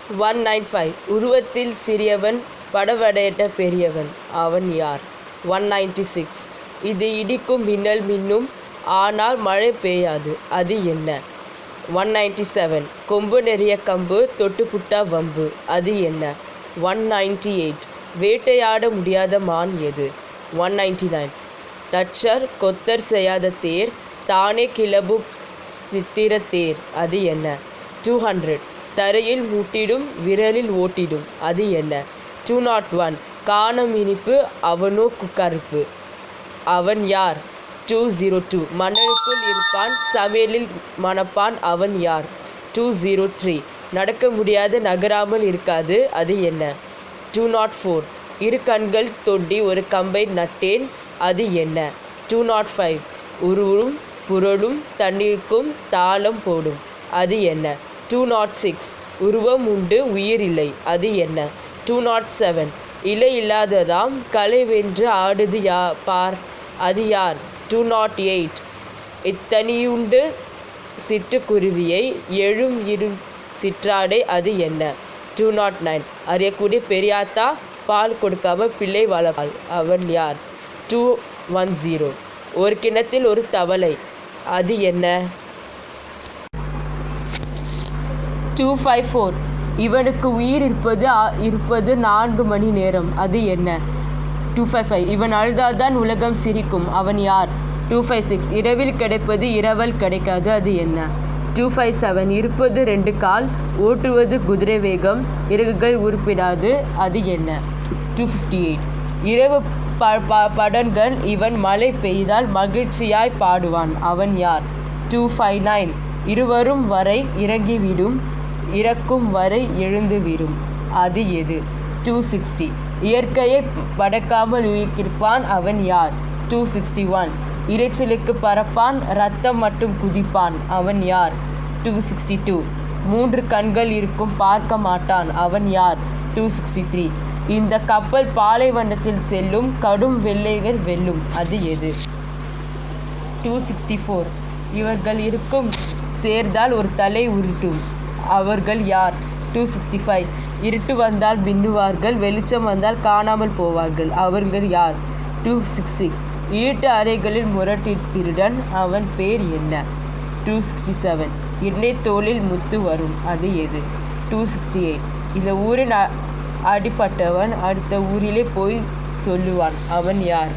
195 உருவத்தில் சிறியவன் படபடேட்ட பெரியவன் அவன் யார்? 196 இது இடிக்கும் மின்னல் மின்னும் ஆனால் மழை பெய்யாது அது என்ன? 197 கொம்பு நெறிய கம்பு தொட்டுப்புட்டா வம்பு அது என்ன? 198 வேட்டையாட முடியாத மான் எது? 199 தச்சர் கொத்தர் செய்யாத தேர் தானே கிளம்பும் சித்திர தேர் அது என்ன? 200 தரையில் மூட்டிடும் விரலில் ஓட்டிடும் அது என்ன? 201 காணம் இனிப்பு அவனோ கருப்பு அவன் யார்? 202 மன்னனுக்குள் இருப்பான் சமையலில் மணப்பான் அவன் யார்? 203 நடக்க முடியாது நகராமல் இருக்காது அது என்ன? 204 இரு கண்கள் தொண்டி ஒரு கம்பை நட்டேன் அது என்ன? 205 உருவும் புரளும் தண்ணீருக்கும் தாளம் போடும் அது என்ன? 206 உருவம் உண்டு உயிர் இல்லை அது என்ன? 207 இலை இல்லாததாம் களை வென்று ஆடுது பார் அது யார்? 208 இத்தனியுண்டு சிட்டுக்குருவியை எழும் இரு சிற்றாடை அது என்ன? 209 அறியக்கூடிய பெரியாத்தா பால் கொடுக்காம பிள்ளை வளர்ப்பாள் அவன் யார்? 210 ஒரு கிணத்தில் ஒரு தவளை அது என்ன? 254 இவனுக்கு உயிர் இருப்பது 4 மணி நேரம் அது என்ன? 255 இவன் அழுதால்தான் உலகம் சிரிக்கும் அவன் யார்? 256 இரவில் கிடைப்பது இரவல் கிடைக்காது அது என்ன? 257 இருப்பது 2 கால் ஓட்டுவது குதிரை வேகம் இறகுகள் உருப்பிடாது அது என்ன? 258 இரவு படன்கள் இவன் மழை பெய்தால் மகிழ்ச்சியாய் பாடுவான் அவன் யார்? 259 இருவரும் வரை இறங்கிவிடும் இறக்கும் வரை எழுந்துவிடும் அது எது? 260 இயற்கையை படைக்காமல் உயிர்ப்பான் அவன் யார்? 261 இரைச்சலுக்கு பறப்பான் இரத்தம் மட்டும் குதிப்பான் அவன் யார்? 262 3 கண்கள் இருக்கும் பார்க்க மாட்டான் அவன் யார்? 263 இந்த கப்பல் பாலைவனத்தில் செல்லும் கடும் வெள்ளைகள் வெல்லும் அது எது? 264 இவர்கள் இருக்கும் சேர்ந்தால் ஒரு தலை உருட்டும் அவர்கள் யார்? 265 இருட்டு வந்தால் மின்னுவார்கள் வெளிச்சம் வந்தால் காணாமல் போவார்கள் அவர்கள் யார்? 266 இருட்டு அறைகளில் முரட்டு திருடன் அவன் பேர் என்ன? 267 எண்ணெய் தோளில் முத்து வரும் அது எது? 268 இந்த ஊரின் அடிப்பட்டவன் அடுத்த ஊரிலே போய் சொல்லுவான் அவன் யார்?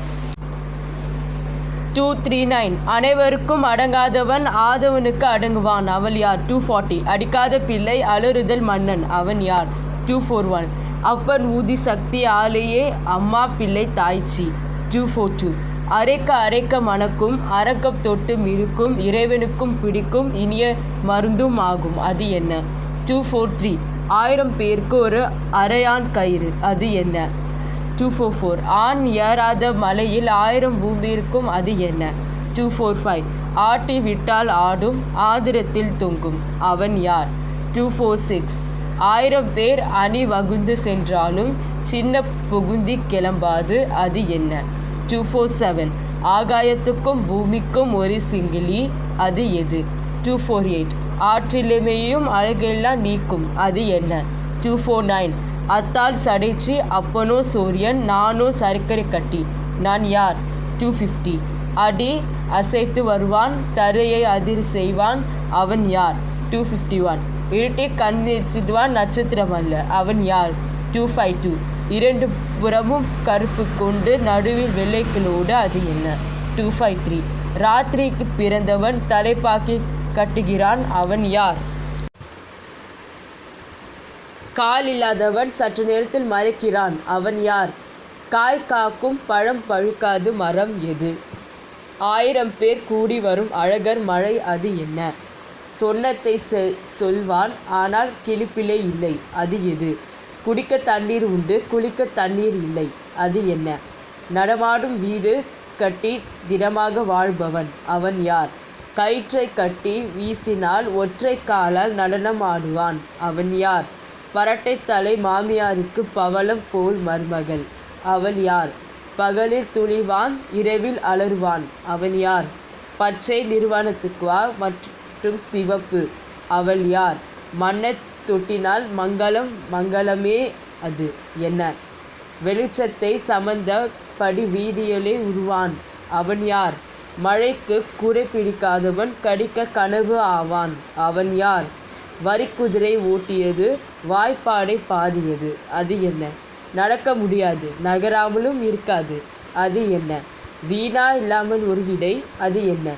239 அனைவருக்கும் அடங்காதவன் ஆதவனுக்கு அடங்குவான் அவள் யார்? 240 அடிக்காத பிள்ளை அலறுதல் மன்னன் அவன் யார்? 241 அப்பன் ஊதி சக்தி ஆலையே அம்மா பிள்ளை தாய்ச்சி 242 அரைக்க மணக்கும் அரக்கம் தொட்டு மிருக்கும் இறைவனுக்கும் பிடிக்கும் இனிய மருந்தும் ஆகும் அது என்ன? 243 1000 பேருக்கு ஒரு அரையான் கயிறு அது என்ன? 244 ஆண் ஏறாத மலையில் 1000 பூமியிருக்கும் அது என்ன? 245 ஆட்டி விட்டால் ஆடும் ஆதிரத்தில் தொங்கும் அவன் யார்? 246 1000 பேர் அணி வகுந்து சென்றாலும் சின்ன புகுந்தி கிளம்பாது அது என்ன? 247 ஆகாயத்துக்கும் பூமிக்கும் ஒரு சிங்கிலி அது எது? 248 ஆற்றிலுமேயும் அழகெல்லாம் நீக்கும் அது என்ன? 249 அத்தால் சடைச்சி அப்பனோ சூரியன் நானோ சர்க்கரை கட்டி நான் யார்? 250 அடி அசைத்து வருவான் தரையை அதிர் செய்வான் அவன் யார்? 251 இருட்டை கண்ணிடுவான் நட்சத்திரம் அல்ல அவன் யார்? 252 2 புறமும் கருப்பு கொண்டு நடுவில் வெள்ளைக்கிளோடு அது என்ன? 253 ராத்திரிக்கு பிறந்தவன் தலைப்பாக்கி கட்டுகிறான் அவன் யார்? கால் இல்லாதவன் சற்று நேரத்தில் மறைக்கிறான் அவன் யார்? காய் காக்கும் பழம் பழுக்காது மரம் எது? 1000 பேர் கூடி வரும் அழகர் மழை அது என்ன? சொன்னத்தை சொல்வான் ஆனால் கிளிப்பிள்ளை இல்லை அது எது? குடிக்க தண்ணீர் உண்டு குளிக்க தண்ணீர் இல்லை அது என்ன? நடமாடும் வீடு கட்டி திடமாக வாழ்பவன் அவன் யார்? கயிற்றை கட்டி வீசினால் ஒற்றை காலால் நடனம் ஆடுவான் அவன் யார்? பரட்டை தலை மாமியாருக்கு பவளம் போல் மருமகள் அவள் யார்? பகலில் துணிவான் இரவில் அலறுவான் அவன் யார்? பச்சை நிறுவனத்துக்கு மற்றும் சிவப்பு அவள் யார்? மன்ன தொட்டினால் மங்களம் மங்களமே அது என்ன? வெளிச்சத்தை சமந்த படி வீதியிலே உருவான் அவன் யார்? மழைக்கு குடை பிடிக்காதவன் கடிக்க கனவு ஆவான் அவன் யார்? வரிக்குதிரை ஓட்டியது வாய்ப்பாடை பாடியது அது என்ன? நடக்க முடியாது நகராமலும் இருக்காது அது என்ன? வீணா இல்லாமல் ஒரு விடை அது என்ன?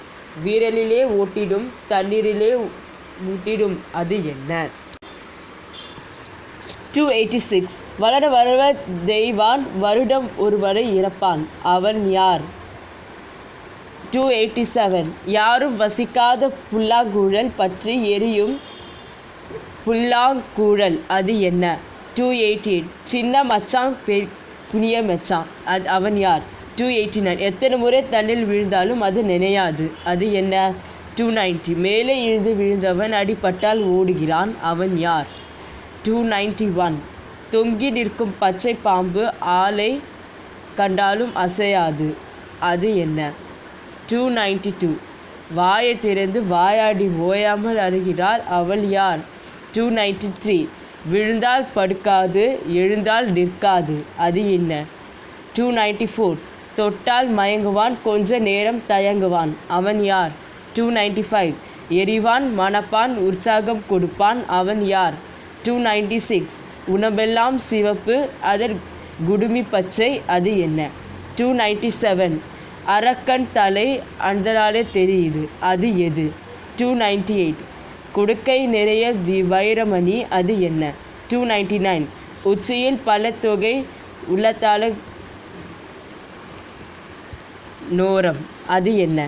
வீரலிலே ஓட்டிடும் தண்ணீரிலே ஊட்டிடும் அது என்ன? 286 வளர வளர தெய்வான் வருடம் ஒருவரை இறப்பான் அவன் யார்? 287 யாரும் வசிக்காத புல்லாங்குழல் பற்றி எரியும் புல்லாங்குழல் அது என்ன? 288 சின்ன மச்சான் புனிய மச்சான் அவன் யார்? 289 எத்தனை முறை தண்ணில் விழுந்தாலும் அது நினையாது அது என்ன? 290 மேலே இழுந்து விழுந்தவன் அடிபட்டால் ஓடுகிறான் அவன் யார்? 291 தொங்கி நிற்கும் பச்சை பாம்பு ஆளை கண்டாலும் அசையாது அது என்ன? 292 வாயை திறந்து வாயாடி ஓயாமல் அழுகிறாள் அவள் யார்? 293 விழுந்தால் படுக்காது எழுந்தால் நிற்காது அது என்ன? 294 தொட்டால் மயங்குவான் கொஞ்ச நேரம் தயங்குவான் அவன் யார்? 295 எரிவான் மணப்பான் உற்சாகம் கொடுப்பான் அவன் யார்? 296 உணவெல்லாம் சிவப்பு அதன் குடுமி பச்சை அது என்ன? 297 அரக்கன் தலை அந்தராலே தெரியுது அது எது? 298 குடுக்கை நிறைய வைரமணி அது என்ன? 299 உச்சியில் பல தொகை உள்ளத்தால நோரம் அது என்ன?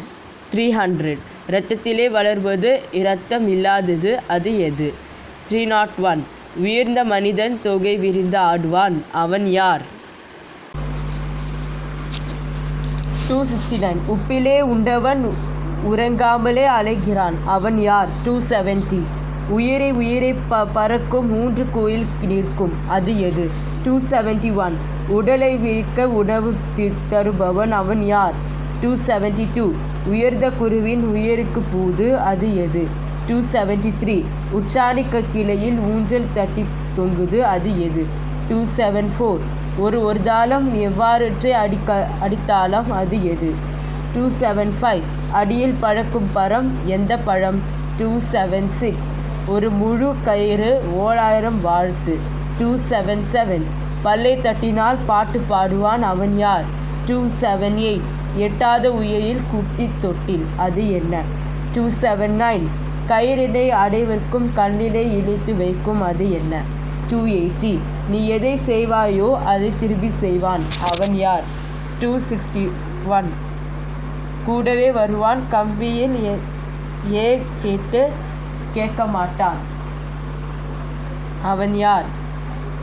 300 இரத்தத்திலே வளர்வது இரத்தம் இல்லாதது அது எது? 301 உயர்ந்த மனிதன் தொகை விரிந்து ஆடுவான் அவன் யார்? 269 உப்பிலே உண்டவன் உறங்காமலே அலைகிறான் அவன் யார்? 270 உயிரை உயிரை பறக்கும் 3 கோயில் நிற்கும் அது எது? 271 உடலை விற்க உணவு தருபவன் அவன் யார்? 272 உயர்ந்த குருவின் உயிருக்கு பூது அது எது? 273 உச்சாணிக்க கிளையில் ஊஞ்சல் தட்டி தொங்குது அது எது? 274 ஒரு தாளம் எவ்வாறற்றை அடித்தாளம் அது எது? 275 அடியில் பழக்கும் பழம் எந்த பழம்? 276 ஒரு முழு கயிறு 1000 வாழ்த்து. 277 பல்லை தட்டினால் பாட்டு பாடுவான் அவன் யார்? 278 எட்டாத உயரில் குட்டி தொட்டில் அது என்ன? 279 கயிறினை அடைவதற்கும் கண்ணிலே இழுத்து வைக்கும் அது என்ன? 280 நீ எதை செய்வாயோ அதை திருப்பி செய்வான் அவன் யார்? 261 கூடவே வருவான் கம்பியில் கேட்டு கேட்க மாட்டான் அவன் யார்?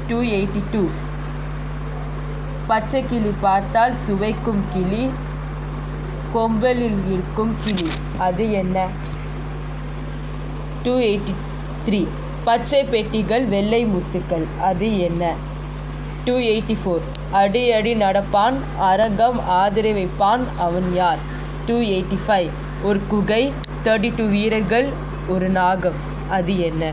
282 பச்சை கிளி பார்த்தால் சுவைக்கும் கிளி கொம்பலில் இருக்கும் கிளி அது என்ன? 283 பச்சை பெட்டிகள் வெள்ளை முத்துக்கள் அது என்ன? 284 அடி அடி நடப்பான் அரங்கம் ஆதரவு வைப்பான் அவன் யார்? 285 ஒரு குகை 32 வீரர்கள் ஒரு நாகம் அது என்ன?